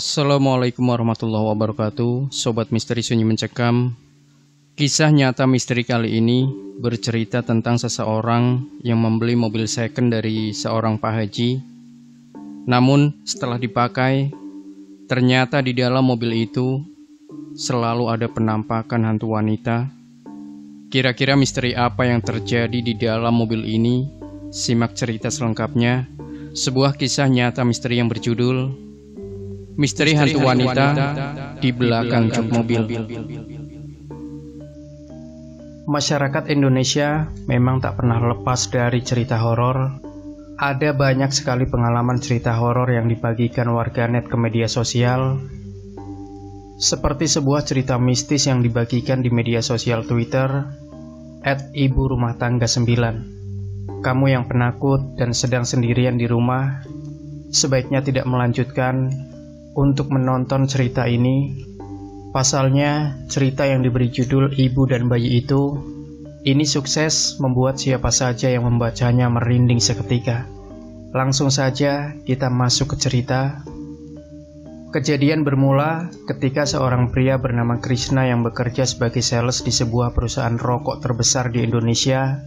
Assalamualaikum warahmatullahi wabarakatuh. Sobat Misteri Sunyi Mencekam. Kisah nyata misteri kali ini bercerita tentang seseorang yang membeli mobil second dari seorang Pak Haji. Namun setelah dipakai, ternyata di dalam mobil itu selalu ada penampakan hantu wanita. Kira-kira misteri apa yang terjadi di dalam mobil ini? Simak cerita selengkapnya. Sebuah kisah nyata misteri yang berjudul Misteri Hantu Wanita di Belakang Jok Mobil. Masyarakat Indonesia memang tak pernah lepas dari cerita horor. Ada banyak sekali pengalaman cerita horor yang dibagikan warganet ke media sosial. Seperti sebuah cerita mistis yang dibagikan di media sosial Twitter @iburumah-tangga9. Kamu yang penakut dan sedang sendirian di rumah, sebaiknya tidak melanjutkan untuk menonton cerita ini. Pasalnya, cerita yang diberi judul Ibu dan Bayi itu ini sukses membuat siapa saja yang membacanya merinding seketika. Langsung saja kita masuk ke cerita. Kejadian bermula ketika seorang pria bernama Krishna yang bekerja sebagai sales di sebuah perusahaan rokok terbesar di Indonesia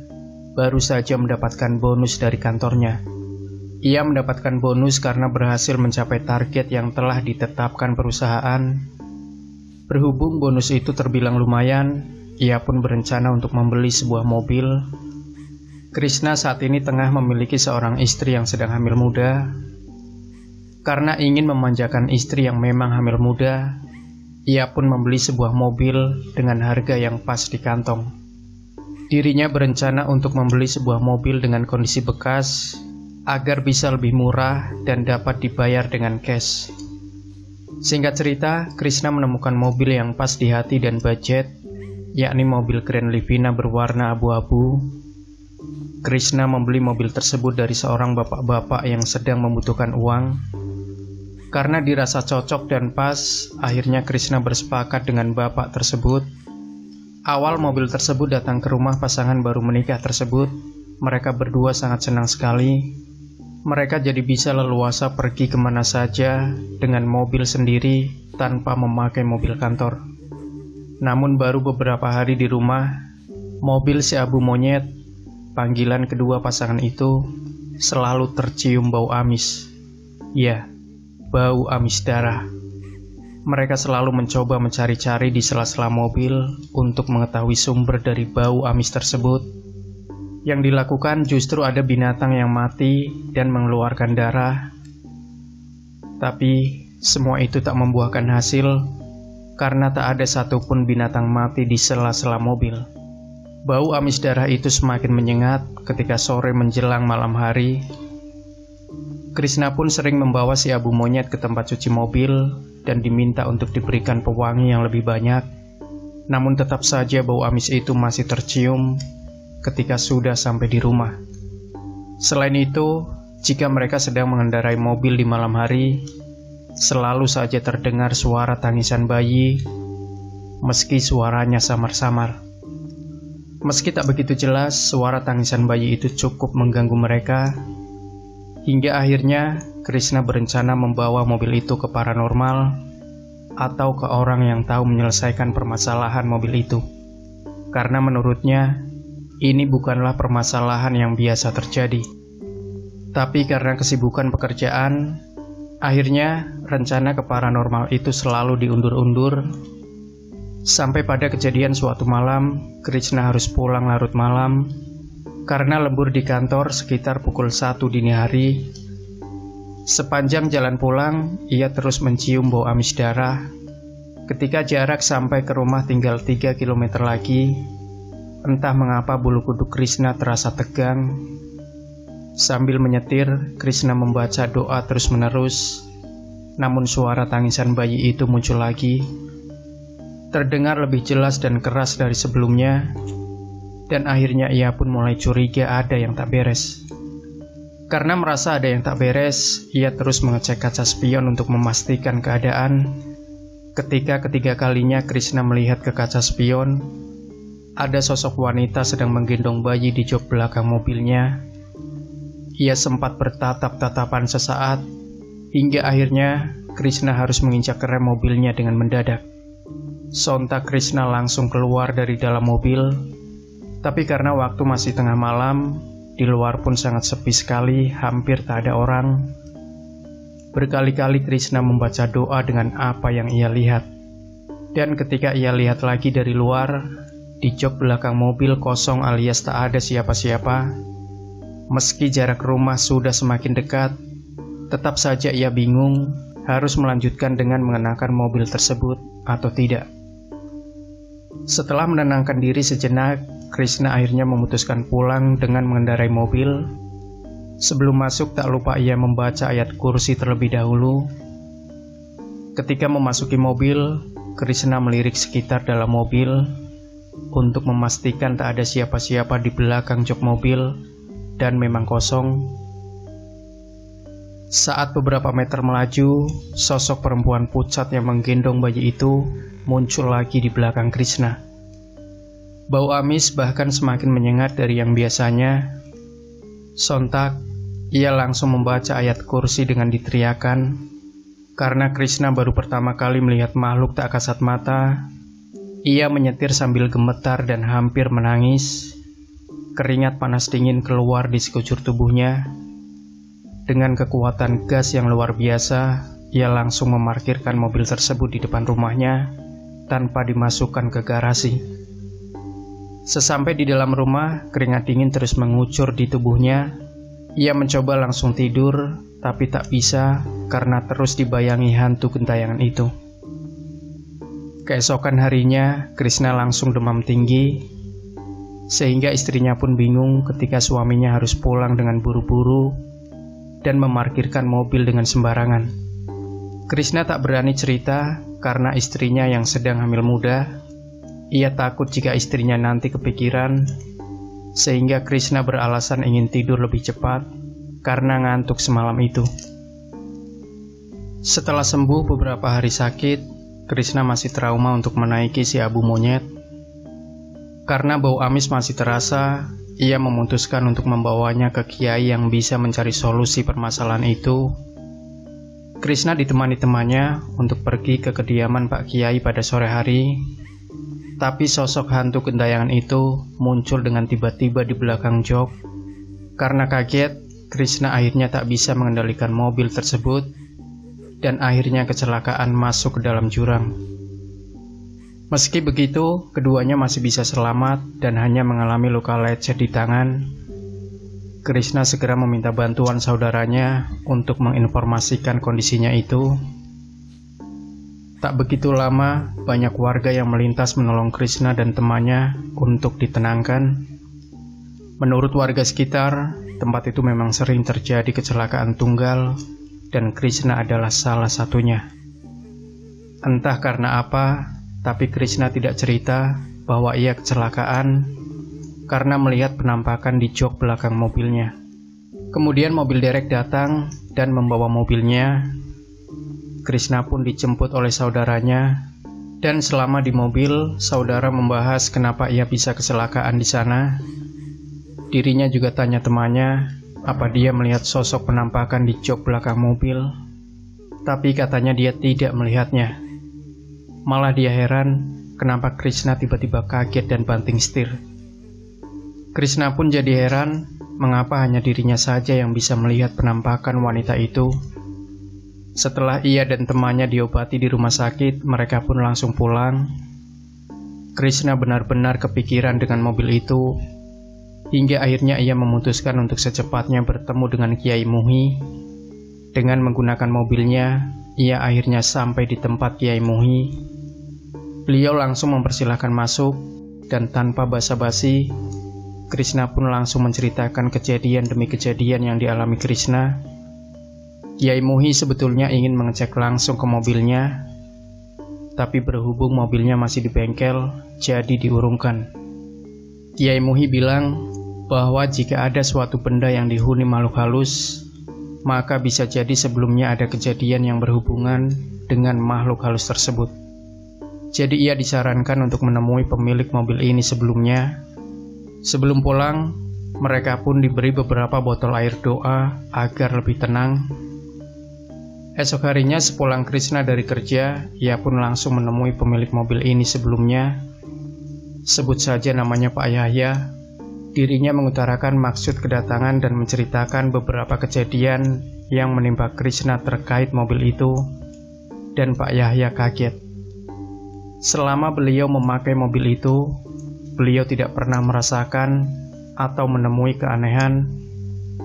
baru saja mendapatkan bonus dari kantornya. Ia mendapatkan bonus karena berhasil mencapai target yang telah ditetapkan perusahaan. Berhubung bonus itu terbilang lumayan, ia pun berencana untuk membeli sebuah mobil. Krishna saat ini tengah memiliki seorang istri yang sedang hamil muda. Karena ingin memanjakan istri yang memang hamil muda, ia pun membeli sebuah mobil dengan harga yang pas di kantong. Dirinya berencana untuk membeli sebuah mobil dengan kondisi bekas agar bisa lebih murah dan dapat dibayar dengan cash. Singkat cerita, Krishna menemukan mobil yang pas di hati dan budget, yakni mobil Grand Livina berwarna abu-abu. Krishna membeli mobil tersebut dari seorang bapak-bapak yang sedang membutuhkan uang. Karena dirasa cocok dan pas, akhirnya Krishna bersepakat dengan bapak tersebut. Awal mobil tersebut datang ke rumah pasangan baru menikah tersebut. Mereka berdua sangat senang sekali. Mereka jadi bisa leluasa pergi kemana saja dengan mobil sendiri tanpa memakai mobil kantor. Namun baru beberapa hari di rumah, mobil si Abu Monyet, panggilan kedua pasangan itu, selalu tercium bau amis. Ya, bau amis darah. Mereka selalu mencoba mencari-cari di sela-sela mobil untuk mengetahui sumber dari bau amis tersebut. Yang dilakukan justru ada binatang yang mati dan mengeluarkan darah. Tapi semua itu tak membuahkan hasil karena tak ada satupun binatang mati di sela-sela mobil. Bau amis darah itu semakin menyengat ketika sore menjelang malam hari. Krishna pun sering membawa si Abu Monyet ke tempat cuci mobil dan diminta untuk diberikan pewangi yang lebih banyak. Namun tetap saja bau amis itu masih tercium ketika sudah sampai di rumah. Selain itu, jika mereka sedang mengendarai mobil di malam hari, selalu saja terdengar suara tangisan bayi, meski suaranya samar-samar. Meski tak begitu jelas, suara tangisan bayi itu cukup mengganggu mereka. Hingga akhirnya, Krishna berencana membawa mobil itu ke paranormal atau ke orang yang tahu menyelesaikan permasalahan mobil itu. Karena menurutnya, ini bukanlah permasalahan yang biasa terjadi. Tapi karena kesibukan pekerjaan, akhirnya rencana ke paranormal itu selalu diundur-undur. Sampai pada kejadian suatu malam, Krishna harus pulang larut malam. Karena lembur di kantor sekitar pukul 1 dini hari. Sepanjang jalan pulang, ia terus mencium bau amis darah. Ketika jarak sampai ke rumah tinggal 3 km lagi, entah mengapa bulu kuduk Krishna terasa tegang. Sambil menyetir, Krishna membaca doa terus-menerus. Namun suara tangisan bayi itu muncul lagi. Terdengar lebih jelas dan keras dari sebelumnya. Dan akhirnya ia pun mulai curiga ada yang tak beres. Karena merasa ada yang tak beres, ia terus mengecek kaca spion untuk memastikan keadaan. Ketika ketiga kalinya Krishna melihat ke kaca spion, ada sosok wanita sedang menggendong bayi di jok belakang mobilnya. Ia sempat bertatap-tatapan sesaat, hingga akhirnya Krishna harus menginjak rem mobilnya dengan mendadak. Sontak Krishna langsung keluar dari dalam mobil, tapi karena waktu masih tengah malam, di luar pun sangat sepi sekali, hampir tak ada orang. Berkali-kali Krishna membaca doa dengan apa yang ia lihat. Dan ketika ia lihat lagi dari luar, di jok belakang mobil kosong alias tak ada siapa-siapa. Meski jarak rumah sudah semakin dekat, tetap saja ia bingung harus melanjutkan dengan mengenakan mobil tersebut atau tidak. Setelah menenangkan diri sejenak, Krishna akhirnya memutuskan pulang dengan mengendarai mobil. Sebelum masuk tak lupa ia membaca ayat kursi terlebih dahulu. Ketika memasuki mobil, Krishna melirik sekitar dalam mobil untuk memastikan tak ada siapa-siapa di belakang jok mobil. Dan memang kosong. Saat beberapa meter melaju, sosok perempuan pucat yang menggendong bayi itu muncul lagi di belakang Krishna. Bau amis bahkan semakin menyengat dari yang biasanya. Sontak, ia langsung membaca ayat kursi dengan diteriakan. Karena Krishna baru pertama kali melihat makhluk tak kasat mata, ia menyetir sambil gemetar dan hampir menangis. Keringat panas dingin keluar di sekujur tubuhnya. Dengan kekuatan gas yang luar biasa, ia langsung memarkirkan mobil tersebut di depan rumahnya tanpa dimasukkan ke garasi. Sesampai di dalam rumah, keringat dingin terus mengucur di tubuhnya. Ia mencoba langsung tidur, tapi tak bisa karena terus dibayangi hantu gentayangan itu. Keesokan harinya, Krishna langsung demam tinggi. Sehingga istrinya pun bingung ketika suaminya harus pulang dengan buru-buru dan memarkirkan mobil dengan sembarangan. Krishna tak berani cerita karena istrinya yang sedang hamil muda. Ia takut jika istrinya nanti kepikiran, sehingga Krishna beralasan ingin tidur lebih cepat karena ngantuk semalam itu. Setelah sembuh beberapa hari sakit, Krishna masih trauma untuk menaiki si abu monyet. Karena bau amis masih terasa, ia memutuskan untuk membawanya ke kiai yang bisa mencari solusi permasalahan itu. Krishna ditemani temannya untuk pergi ke kediaman Pak Kiai pada sore hari. Tapi sosok hantu gentayangan itu muncul dengan tiba-tiba di belakang jok. Karena kaget, Krishna akhirnya tak bisa mengendalikan mobil tersebut dan akhirnya kecelakaan masuk ke dalam jurang. Meski begitu, keduanya masih bisa selamat dan hanya mengalami luka lecet di tangan. Krishna segera meminta bantuan saudaranya untuk menginformasikan kondisinya itu. Tak begitu lama, banyak warga yang melintas menolong Krishna dan temannya untuk ditenangkan. Menurut warga sekitar, tempat itu memang sering terjadi kecelakaan tunggal dan Krishna adalah salah satunya. Entah karena apa, tapi Krishna tidak cerita bahwa ia kecelakaan karena melihat penampakan di jok belakang mobilnya. Kemudian mobil derek datang dan membawa mobilnya. Krishna pun dijemput oleh saudaranya, dan selama di mobil, saudara membahas kenapa ia bisa kecelakaan di sana. Dirinya juga tanya temannya apa dia melihat sosok penampakan di jok belakang mobil, tapi katanya dia tidak melihatnya. Malah dia heran kenapa Krishna tiba-tiba kaget dan banting setir. Krishna pun jadi heran mengapa hanya dirinya saja yang bisa melihat penampakan wanita itu. Setelah ia dan temannya diobati di rumah sakit, mereka pun langsung pulang. Krishna benar-benar kepikiran dengan mobil itu, hingga akhirnya ia memutuskan untuk secepatnya bertemu dengan Kiai Muhi. Dengan menggunakan mobilnya, ia akhirnya sampai di tempat Kiai Muhi. Beliau langsung mempersilahkan masuk, dan tanpa basa-basi, Krishna pun langsung menceritakan kejadian demi kejadian yang dialami Krishna. Kiai Muhi sebetulnya ingin mengecek langsung ke mobilnya, tapi berhubung mobilnya masih di bengkel, jadi diurungkan. Kiai Muhi bilang bahwa jika ada suatu benda yang dihuni makhluk halus, maka bisa jadi sebelumnya ada kejadian yang berhubungan dengan makhluk halus tersebut. Jadi ia disarankan untuk menemui pemilik mobil ini sebelumnya. Sebelum pulang, mereka pun diberi beberapa botol air doa agar lebih tenang. Esok harinya sepulang Krishna dari kerja, ia pun langsung menemui pemilik mobil ini sebelumnya. Sebut saja namanya Pak Yahya. Dirinya mengutarakan maksud kedatangan dan menceritakan beberapa kejadian yang menimpa Krishna terkait mobil itu, dan Pak Yahya kaget. Selama beliau memakai mobil itu, beliau tidak pernah merasakan atau menemui keanehan,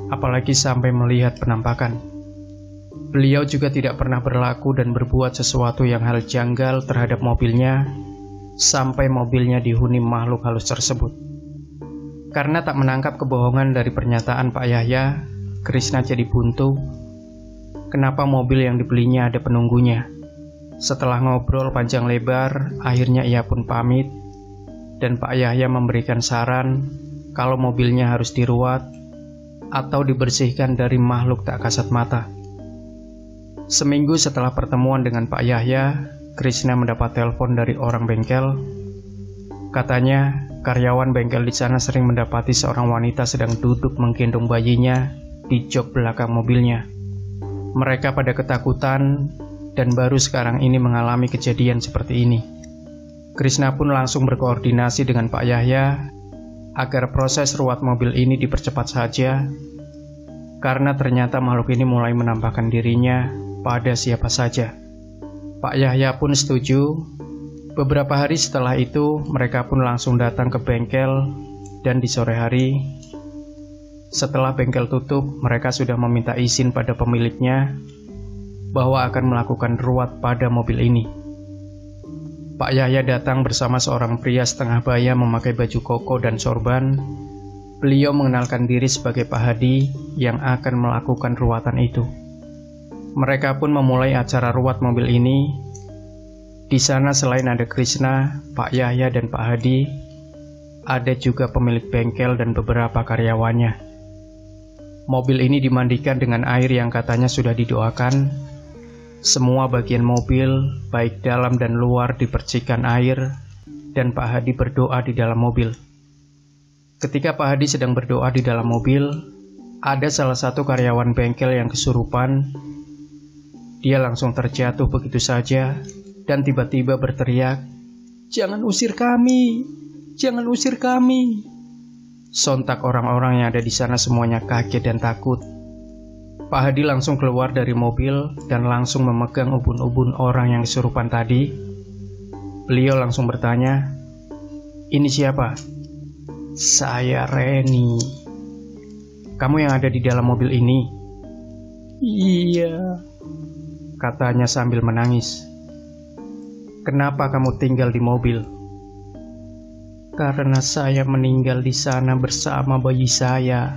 apalagi sampai melihat penampakan. Beliau juga tidak pernah berlaku dan berbuat sesuatu yang hal janggal terhadap mobilnya, sampai mobilnya dihuni makhluk halus tersebut. Karena tak menangkap kebohongan dari pernyataan Pak Yahya, Krishna jadi buntu. Kenapa mobil yang dibelinya ada penunggunya? Setelah ngobrol panjang lebar, akhirnya ia pun pamit, dan Pak Yahya memberikan saran kalau mobilnya harus diruat atau dibersihkan dari makhluk tak kasat mata. Seminggu setelah pertemuan dengan Pak Yahya, Krishna mendapat telepon dari orang bengkel. Katanya, karyawan bengkel di sana sering mendapati seorang wanita sedang duduk menggendong bayinya di jok belakang mobilnya. Mereka pada ketakutan dan baru sekarang ini mengalami kejadian seperti ini. Krishna pun langsung berkoordinasi dengan Pak Yahya agar proses ruat mobil ini dipercepat saja, karena ternyata makhluk ini mulai menampakkan dirinya pada siapa saja. Pak Yahya pun setuju. Beberapa hari setelah itu, mereka pun langsung datang ke bengkel, dan di sore hari, setelah bengkel tutup, mereka sudah meminta izin pada pemiliknya bahwa akan melakukan ruat pada mobil ini. Pak Yahya datang bersama seorang pria setengah baya memakai baju koko dan sorban. Beliau mengenalkan diri sebagai Pak Hadi yang akan melakukan ruatan itu. Mereka pun memulai acara ruat mobil ini. Di sana selain ada Krishna, Pak Yahya dan Pak Hadi, ada juga pemilik bengkel dan beberapa karyawannya. Mobil ini dimandikan dengan air yang katanya sudah didoakan. Semua bagian mobil, baik dalam dan luar, dipercikan air, dan Pak Hadi berdoa di dalam mobil. Ketika Pak Hadi sedang berdoa di dalam mobil, ada salah satu karyawan bengkel yang kesurupan. Dia langsung terjatuh begitu saja dan tiba-tiba berteriak, "Jangan usir kami! Jangan usir kami!" Sontak orang-orang yang ada di sana semuanya kaget dan takut. Pak Hadi langsung keluar dari mobil dan langsung memegang ubun-ubun orang yang kesurupan tadi. Beliau langsung bertanya, "Ini siapa?" "Saya Reni." "Kamu yang ada di dalam mobil ini?" "Iya," katanya sambil menangis. "Kenapa kamu tinggal di mobil?" "Karena saya meninggal di sana bersama bayi saya,"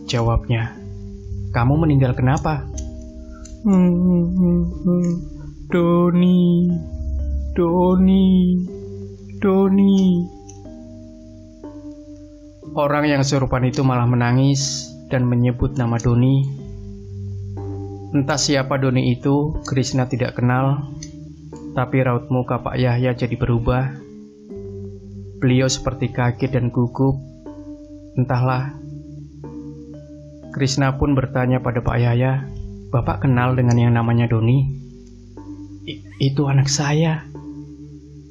jawabnya. "Kamu meninggal kenapa?" Doni. Orang yang kesurupan itu malah menangis dan menyebut nama Doni. Entah siapa Doni itu, Krishna tidak kenal, tapi raut muka Pak Yahya jadi berubah. Beliau seperti kaget dan gugup. Entahlah. Krishna pun bertanya pada Pak Yahya, "Bapak kenal dengan yang namanya Doni?" Itu anak saya,"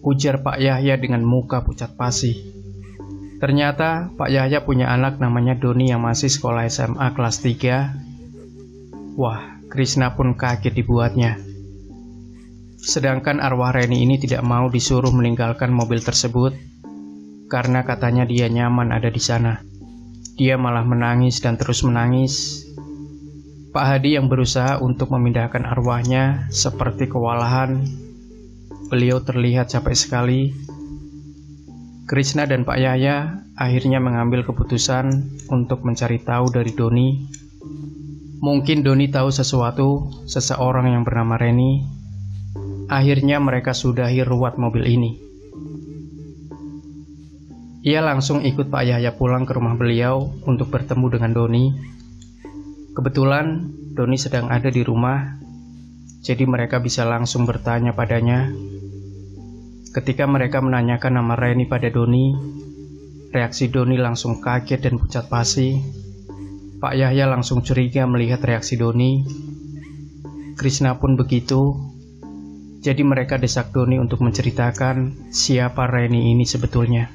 ujar Pak Yahya dengan muka pucat pasi. Ternyata Pak Yahya punya anak namanya Doni yang masih sekolah SMA kelas 3. Wah, Krishna pun kaget dibuatnya. Sedangkan arwah Reni ini tidak mau disuruh meninggalkan mobil tersebut karena katanya dia nyaman ada di sana. Dia malah menangis dan terus menangis. Pak Hadi yang berusaha untuk memindahkan arwahnya seperti kewalahan. Beliau terlihat capek sekali. Krishna dan Pak Yahya akhirnya mengambil keputusan untuk mencari tahu dari Doni. Mungkin Doni tahu seseorang yang bernama Reni. Akhirnya mereka sudahi ruat mobil ini. Ia langsung ikut Pak Yahya pulang ke rumah beliau untuk bertemu dengan Doni. Kebetulan Doni sedang ada di rumah, jadi mereka bisa langsung bertanya padanya. Ketika mereka menanyakan nama Reni pada Doni, reaksi Doni langsung kaget dan pucat pasi. Pak Yahya langsung curiga melihat reaksi Doni. Krishna pun begitu. Jadi mereka desak Doni untuk menceritakan siapa Reni ini sebetulnya.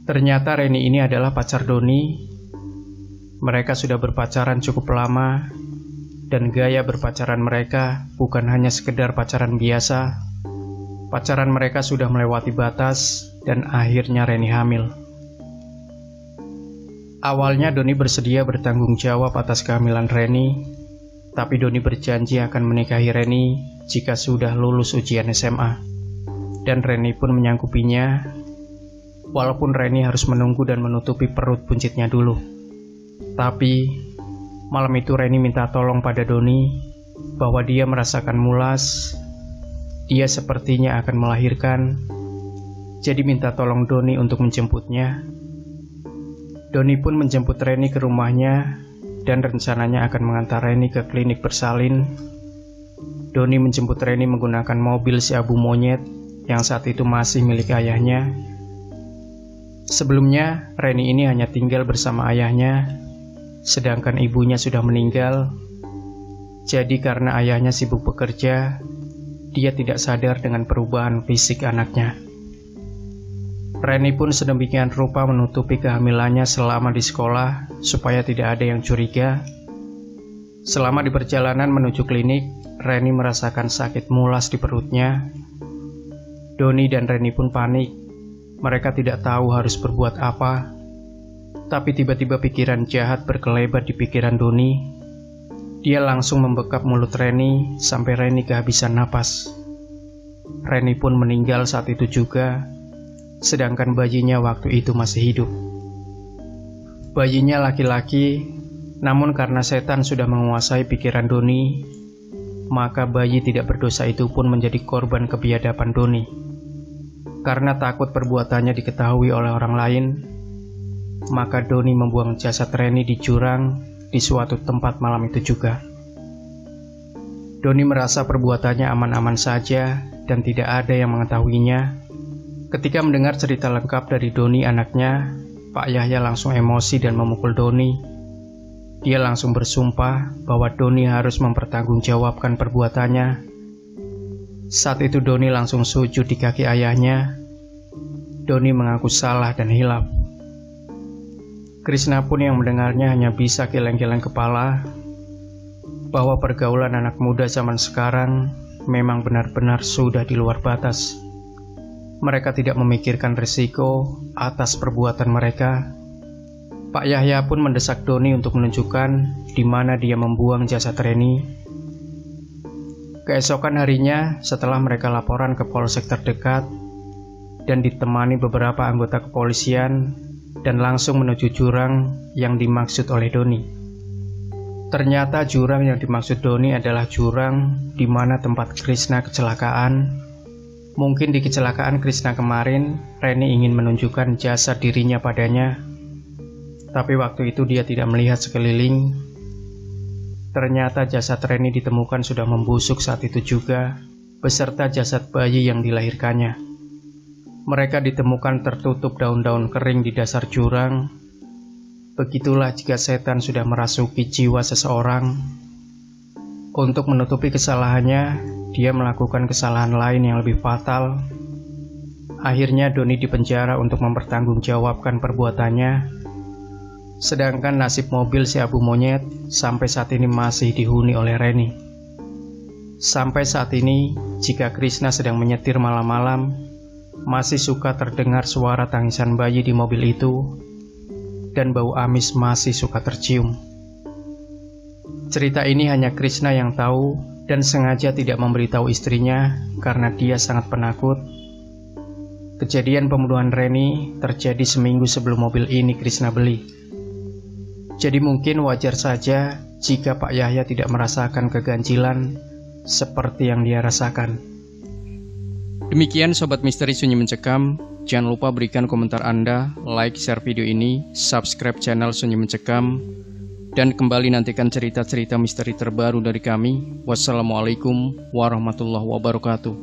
Ternyata Reni ini adalah pacar Doni. Mereka sudah berpacaran cukup lama, dan gaya berpacaran mereka bukan hanya sekedar pacaran biasa. Pacaran mereka sudah melewati batas, dan akhirnya Reni hamil. Awalnya Doni bersedia bertanggung jawab atas kehamilan Reni, tapi Doni berjanji akan menikahi Reni jika sudah lulus ujian SMA. Dan Reni pun menyanggupinya, walaupun Reni harus menunggu dan menutupi perut buncitnya dulu. Tapi, malam itu Reni minta tolong pada Doni bahwa dia merasakan mulas, dia sepertinya akan melahirkan, jadi minta tolong Doni untuk menjemputnya. Doni pun menjemput Reni ke rumahnya dan rencananya akan mengantar Reni ke klinik bersalin. Doni menjemput Reni menggunakan mobil si Abu Monyet yang saat itu masih milik ayahnya. Sebelumnya, Reni ini hanya tinggal bersama ayahnya, sedangkan ibunya sudah meninggal. Jadi karena ayahnya sibuk bekerja, dia tidak sadar dengan perubahan fisik anaknya. Reni pun sedemikian rupa menutupi kehamilannya selama di sekolah supaya tidak ada yang curiga. Selama di perjalanan menuju klinik, Reni merasakan sakit mulas di perutnya. Doni dan Reni pun panik. Mereka tidak tahu harus berbuat apa. Tapi tiba-tiba pikiran jahat berkelebat di pikiran Doni. Dia langsung membekap mulut Reni sampai Reni kehabisan napas. Reni pun meninggal saat itu juga, sedangkan bayinya waktu itu masih hidup. Bayinya laki-laki, namun karena setan sudah menguasai pikiran Doni, maka bayi tidak berdosa itu pun menjadi korban kebiadaban Doni. Karena takut perbuatannya diketahui oleh orang lain, maka Doni membuang jasad Reni di jurang di suatu tempat malam itu juga. Doni merasa perbuatannya aman-aman saja dan tidak ada yang mengetahuinya. Ketika mendengar cerita lengkap dari Doni anaknya, Pak Yahya langsung emosi dan memukul Doni. Dia langsung bersumpah bahwa Doni harus mempertanggungjawabkan perbuatannya. Saat itu Doni langsung sujud di kaki ayahnya. Doni mengaku salah dan hilaf. Krishna pun yang mendengarnya hanya bisa geleng-geleng kepala bahwa pergaulan anak muda zaman sekarang memang benar-benar sudah di luar batas. Mereka tidak memikirkan risiko atas perbuatan mereka. Pak Yahya pun mendesak Doni untuk menunjukkan di mana dia membuang jasad Reni. Keesokan harinya, setelah mereka laporan ke polsek terdekat dan ditemani beberapa anggota kepolisian dan langsung menuju jurang yang dimaksud oleh Doni. Ternyata jurang yang dimaksud Doni adalah jurang di mana tempat Krishna kecelakaan. Mungkin di kecelakaan Krishna kemarin, Reni ingin menunjukkan jasad dirinya padanya. Tapi waktu itu dia tidak melihat sekeliling. Ternyata jasad Reni ditemukan sudah membusuk saat itu juga, beserta jasad bayi yang dilahirkannya. Mereka ditemukan tertutup daun-daun kering di dasar jurang. Begitulah jika setan sudah merasuki jiwa seseorang. Untuk menutupi kesalahannya, dia melakukan kesalahan lain yang lebih fatal. Akhirnya Doni dipenjara untuk mempertanggungjawabkan perbuatannya. Sedangkan nasib mobil si Abu Monyet sampai saat ini masih dihuni oleh Reni. Sampai saat ini, jika Krishna sedang menyetir malam-malam, masih suka terdengar suara tangisan bayi di mobil itu, dan bau amis masih suka tercium. Cerita ini hanya Krishna yang tahu dan sengaja tidak memberitahu istrinya karena dia sangat penakut. Kejadian pembunuhan Reni terjadi seminggu sebelum mobil ini Krishna beli. Jadi mungkin wajar saja jika Pak Yahya tidak merasakan keganjilan seperti yang dia rasakan. Demikian Sobat Misteri Sunyi Mencekam. Jangan lupa berikan komentar Anda, like, share video ini, subscribe channel Sunyi Mencekam, dan kembali nantikan cerita-cerita misteri terbaru dari kami. Wassalamualaikum warahmatullahi wabarakatuh.